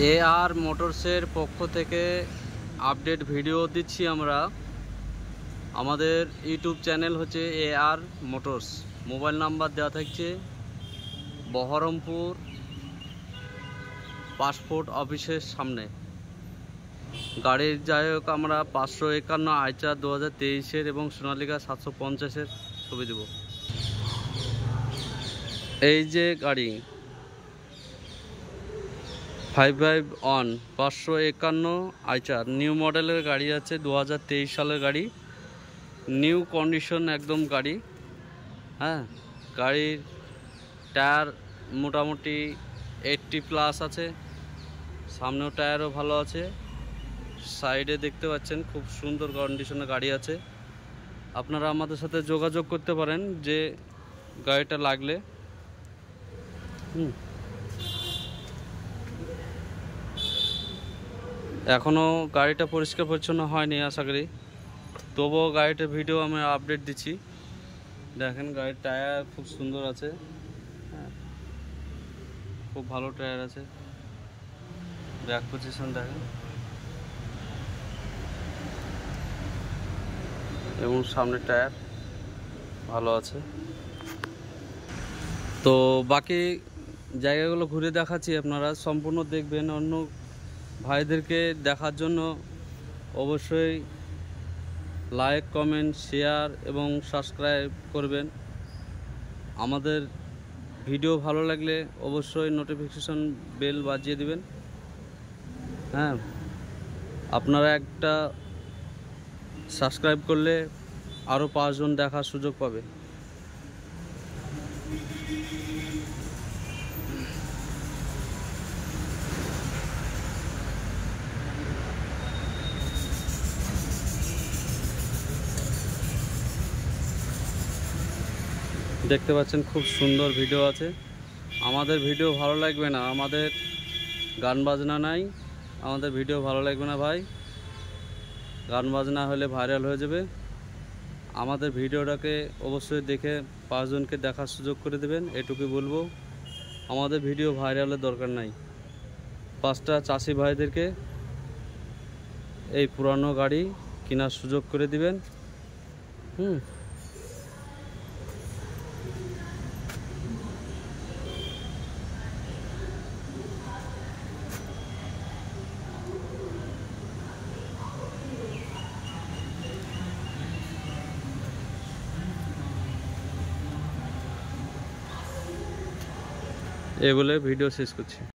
AR মোটরসের পক্ষ থেকে update video দিচ্ছি আমরা। আমাদের ইউটিউব চ্যানেল হচ্ছে এআর মোটরস। মোবাইল নাম্বার দেওয়া থাকছে বহরমপুর পাসপোর্ট অফিসের সামনে। গাড়ির যাই হোক আমরা 551 আইচার 2023-এর এবং সোনালিকা 750-এর ছবি দেব। এই যে গাড়ি 551 551 আইচার নিউ মডেলের গাড়ি আছে, 2023 সালের গাড়ি, নিউ কন্ডিশন একদম গাড়ি। হ্যাঁ, গাড়ির টায়ার মোটামুটি 80+ আছে, সামনেও টায়ারও ভালো আছে। সাইডে দেখতে পাচ্ছেন খুব সুন্দর কন্ডিশনের গাড়ি আছে। আপনারা আমাদের সাথে যোগাযোগ করতে পারেন যে গাড়িটা লাগলে। এখনও গাড়িটা পরিষ্কার পরিচ্ছন্ন হয়নি আশা করি, তবুও গাড়িটার ভিডিও আমি আপডেট দিচ্ছি। দেখেন গাড়ির টায়ার খুব সুন্দর আছে, হ্যাঁ খুব ভালো টায়ার আছে। ব্যাক পজিশন দেখেন এবং সামনের টায়ার ভালো আছে। তো বাকি জায়গাগুলো ঘুরে দেখাচ্ছি, আপনারা সম্পূর্ণ দেখবেন। অন্য ভাইদেরকে দেখার জন্য অবশ্যই লাইক, কমেন্ট, শেয়ার এবং সাবস্ক্রাইব করবেন। আমাদের ভিডিও ভালো লাগলে অবশ্যই নোটিফিকেশন বেল বাজিয়ে দিবেন। হ্যাঁ, আপনারা একটা সাবস্ক্রাইব করলে আরও 5 জন দেখার সুযোগ পাবে। দেখতে পাচ্ছেন খুব সুন্দর ভিডিও আছে। আমাদের ভিডিও ভালো লাগবে না, আমাদের গান বাজনা নাই, আমাদের ভিডিও ভালো লাগবে না ভাই। গান বাজনা হলে ভাইরাল হয়ে যাবে। আমাদের ভিডিওটাকে অবশ্যই দেখে 5 জনকে দেখার সুযোগ করে দেবেন, এটুকুই বলবো। আমাদের ভিডিও ভাইরালের দরকার নাই। 5টা চাষি ভাইদেরকে এই পুরানো গাড়ি কেনার সুযোগ করে দিবেন। এই বলে ভিডিও শেষ করছি।